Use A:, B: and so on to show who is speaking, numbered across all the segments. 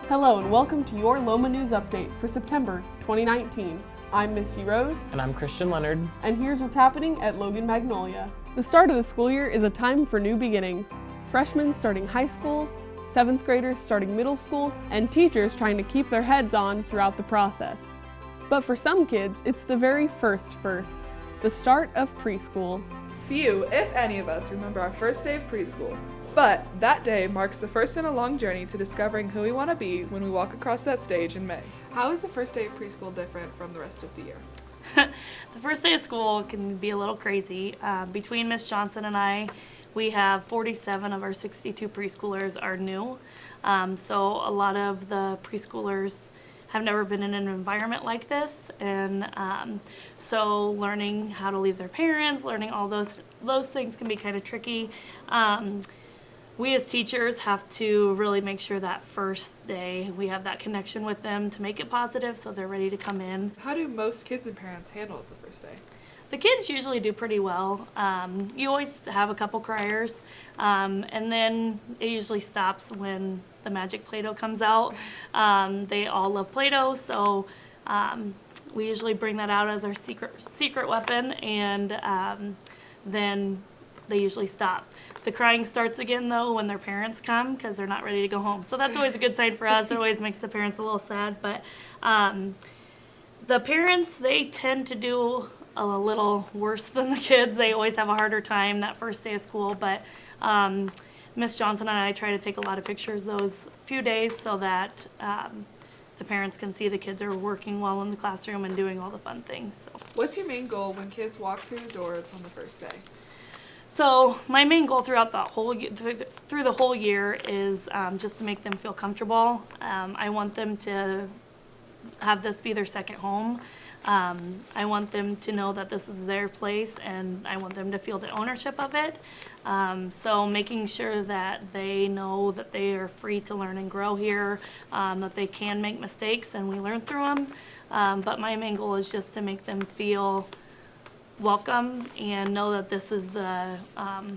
A: Hello and welcome to your LoMa News Update for September 2019. I'm Missy Rose.
B: And I'm Christian Leonard.
A: And here's what's happening at Logan-Magnolia. The start of the school year is a time for new beginnings. Freshmen starting high school, 7th graders starting middle school, and teachers trying to keep their heads on throughout the process. But for some kids, it's the very first, the start of preschool.
C: Few, if any of us, remember our first day of preschool. But that day marks the first in a long journey to discovering who we want to be when we walk across that stage in May. How is the first day of preschool different from the rest of the year?
D: The first day of school can be a little crazy. Between Miss Johnson and I, we have 47 of our 62 preschoolers are new. So a lot of the preschoolers have never been in an environment like this, and so learning how to leave their parents, learning all those things can be kind of tricky. We as teachers have to really make sure that first day we have that connection with them to make it positive so they're ready to come in.
C: How do most kids and parents handle it the first day?
D: The kids usually do pretty well. You always have a couple criers, and then it usually stops when the magic Play-Doh comes out. They all love Play-Doh, so we usually bring that out as our secret weapon, and then they usually stop. The crying starts again, though, when their parents come because they're not ready to go home. So that's always a good sign for us. It always makes the parents a little sad. But the parents, they tend to do a little worse than the kids. They always have a harder time that first day of school. But Miss Johnson and I try to take a lot of pictures those few days so that the parents can see the kids are working well in the classroom and doing all the fun things. So.
C: What's your main goal when kids walk through the doors on the first day?
D: So my main goal throughout the whole through the whole year is just to make them feel comfortable. I want them to have this be their second home. I want them to know that this is their place, and I want them to feel the ownership of it. So making sure that they know that they are free to learn and grow here, that they can make mistakes and we learn through them. But my main goal is just to make them feel welcome and know that this is the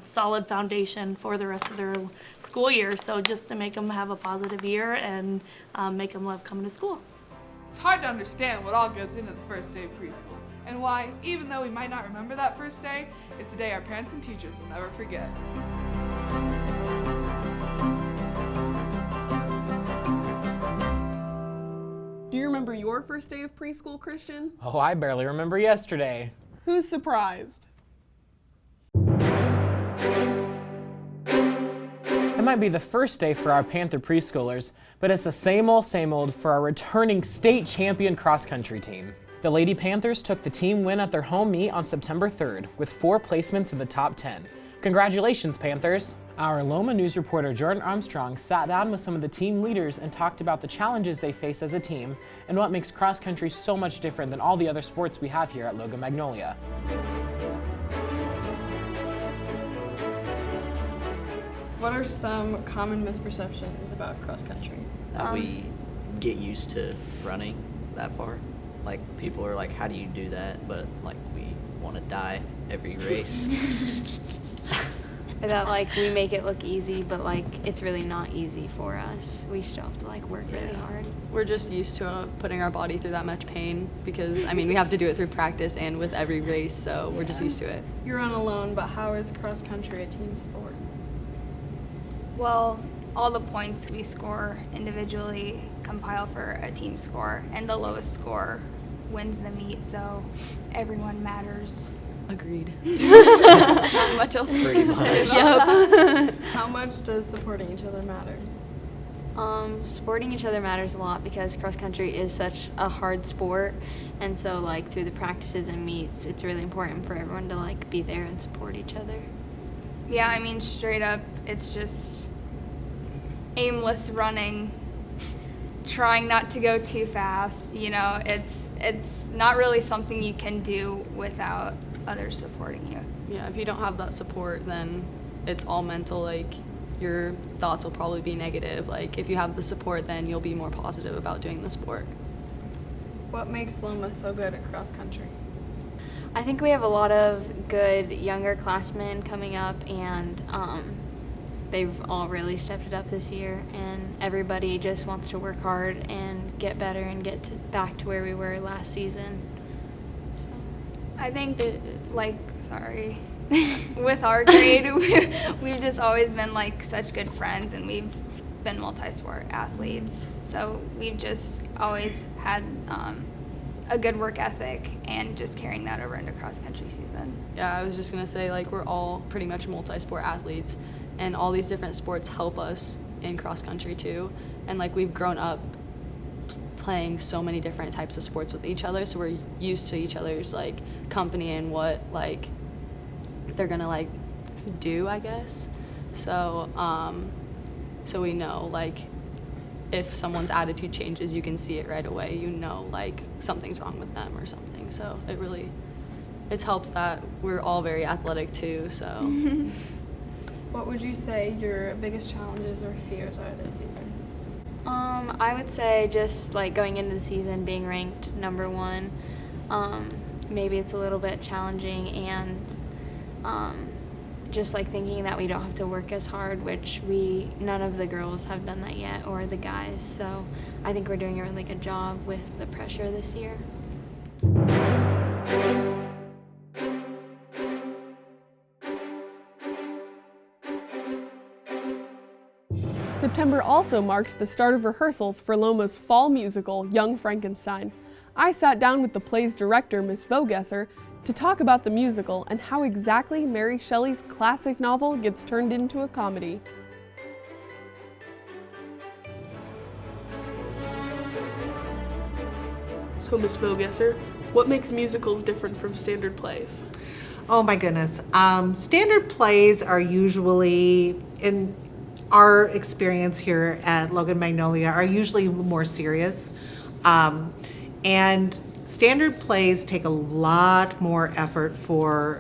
D: solid foundation for the rest of their school year. So just to make them have a positive year and make them love coming to school.
C: It's hard to understand what all goes into the first day of preschool and why, even though we might not remember that first day, it's a day our parents and teachers will never forget.
A: Do you remember your first day of preschool, Christian?
B: Oh, I barely remember yesterday.
A: Who's surprised?
B: It might be the first day for our Panther preschoolers, but it's the same old for our returning state champion cross-country team. The Lady Panthers took the team win at their home meet on September 3rd, with 4 placements in the top 10. Congratulations, Panthers! Our LoMa News reporter Jordan Armstrong sat down with some of the team leaders and talked about the challenges they face as a team and what makes cross-country so much different than all the other sports we have here at Logan-Magnolia.
A: What are some common misperceptions about cross-country?
E: That we get used to running that far. Like, people are like, how do you do that? But like, we want to die every race.
F: That like we make it look easy, but like it's really not easy for us. We still have to like work really hard.
G: We're just used to putting our body through that much pain because, I mean, we have to do it through practice and with every race, so we're just used to it.
A: You're on alone, but how is cross-country a team sport?
H: Well, all the points we score individually compile for a team score, and the lowest score wins the meet, so everyone matters.
G: Agreed. Not much else to say about that.
A: How much does supporting each other matter?
F: Supporting each other matters a lot because cross-country is such a hard sport, and so like through the practices and meets, it's really important for everyone to like be there and support each other.
H: Yeah, I mean, straight up, it's just aimless running, trying not to go too fast. You know, it's not really something you can do without others supporting you.
G: Yeah, if you don't have that support, then it's all mental. Like, your thoughts will probably be negative. Like, if you have the support, then you'll be more positive about doing the sport.
A: What makes LoMa so good at cross-country?
F: I think we have a lot of good younger classmen coming up, and they've all really stepped it up this year, and everybody just wants to work hard and get better and back to where we were last season. So
H: I think, with our grade, we've just always been like such good friends, and we've been multi-sport athletes. So we've just always had a good work ethic and just carrying that over into cross-country season.
G: Yeah, I was just going to say, like, we're all pretty much multi-sport athletes, and all these different sports help us in cross-country too. And, like, we've grown up playing so many different types of sports with each other, so we're used to each other's, like, company and what, like, they're going to, like, do, I guess. So, so we know, like, if someone's attitude changes, you can see it right away. You know, like, something's wrong with them or something. So it helps that we're all very athletic too, so.
I: What would you say your biggest challenges or fears are this season?
F: I would say just like going into the season being ranked number 1. Maybe it's a little bit challenging, and just like thinking that we don't have to work as hard, which none of the girls have done that yet, or the guys. So I think we're doing a really good job with the pressure this year.
A: September also marked the start of rehearsals for LoMa's fall musical, Young Frankenstein. I sat down with the play's director, Miss Vogesser, to talk about the musical and how exactly Mary Shelley's classic novel gets turned into a comedy. So, Miss Vogesser, what makes musicals different from standard plays?
J: Oh my goodness. Standard plays are usually, in our experience here at Logan-Magnolia, are usually more serious. And standard plays take a lot more effort for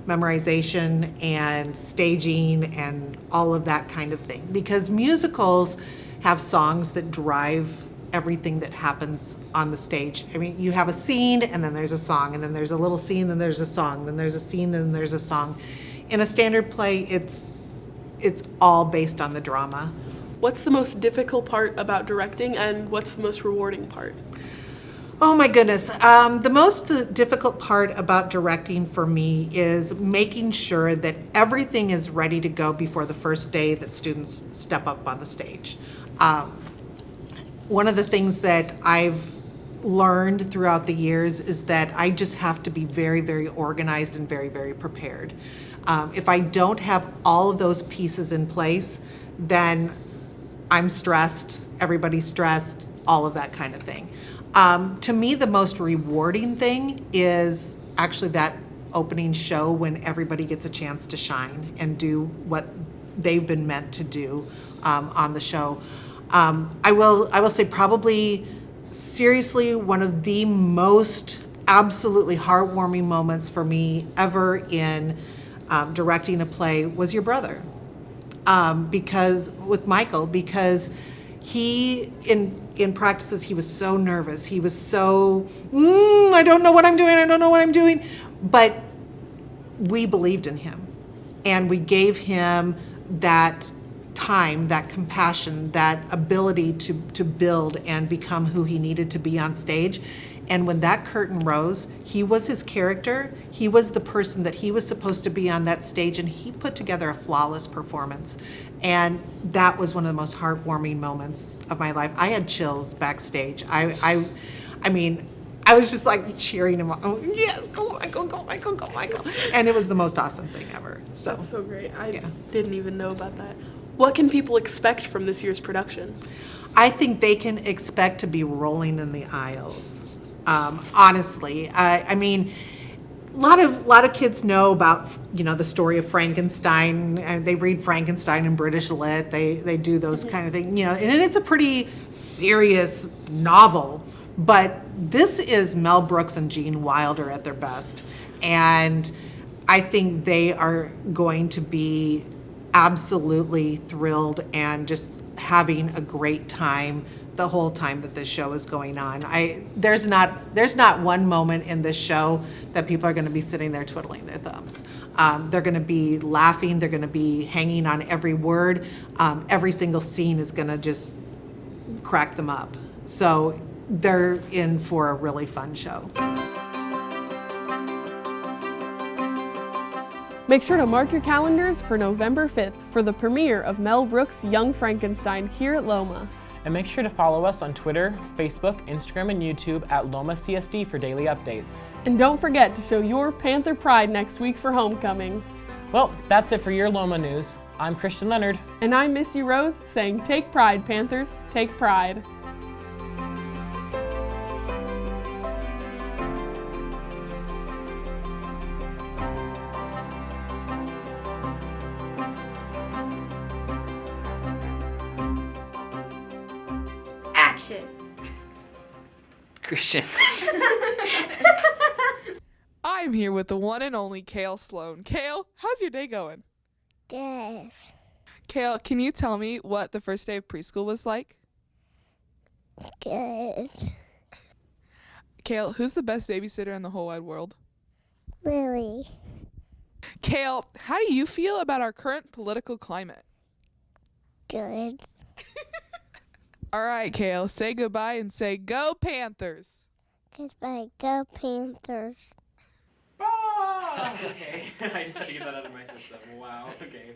J: memorization and staging and all of that kind of thing, because musicals have songs that drive everything that happens on the stage. I mean, you have a scene, and then there's a song, and then there's a little scene, then there's a song, then there's a scene, then there's a song. In a standard play, it's all based on the drama.
A: What's the most difficult part about directing, and what's the most rewarding part?
J: Oh my goodness. The most difficult part about directing for me is making sure that everything is ready to go before the first day that students step up on the stage. One of the things that I've learned throughout the years is that I just have to be very, very organized and very, very prepared. If I don't have all of those pieces in place, then I'm stressed, everybody's stressed, all of that kind of thing. To me, the most rewarding thing is actually that opening show when everybody gets a chance to shine and do what they've been meant to do on the show. I will say probably seriously one of the most absolutely heartwarming moments for me ever in directing a play was your brother, with Michael, because he in practices he was so nervous, he was so I don't know what I'm doing, but we believed in him, and we gave him that time, that compassion, that ability to build and become who he needed to be on stage. And when that curtain rose, he was his character, he was the person that he was supposed to be on that stage, and he put together a flawless performance. And that was one of the most heartwarming moments of my life. I had chills backstage. I mean, I was just like cheering him on. Oh, yes, go Michael, go Michael, go Michael. And it was the most awesome thing ever. So
A: that's so great. I didn't even know about that. What can people expect from this year's production?
J: I think they can expect to be rolling in the aisles. Honestly, I mean, a lot of kids know about the story of Frankenstein, and they read Frankenstein in British Lit. They do those kind of things, and it's a pretty serious novel. But this is Mel Brooks and Gene Wilder at their best, and I think they are going to be absolutely thrilled and just having a great time the whole time that this show is going on. There's not one moment in this show that people are going to be sitting there twiddling their thumbs. They're going to be laughing. They're going to be hanging on every word. Every single scene is going to just crack them up. So they're in for a really fun show.
A: Make sure to mark your calendars for November 5th for the premiere of Mel Brooks' Young Frankenstein here at LoMa.
B: And make sure to follow us on Twitter, Facebook, Instagram, and YouTube at LoMa CSD for daily updates.
A: And don't forget to show your Panther pride next week for homecoming.
B: Well, that's it for your LoMa news. I'm Christian Leonard.
A: And I'm Misty Rose saying take pride, Panthers, take pride.
K: Action.
E: Christian.
C: I'm here with the one and only Kale Sloan. Kale, how's your day going?
K: Good.
C: Kale, can you tell me what the first day of preschool was like?
K: Good.
C: Kale, who's the best babysitter in the whole wide world?
K: Really
C: Kale, how do you feel about our current political climate?
K: good.
C: All right, Kale, say goodbye and say go Panthers.
K: Goodbye. Go Panthers.
B: Okay, I just had to get that out of my system. Wow, okay.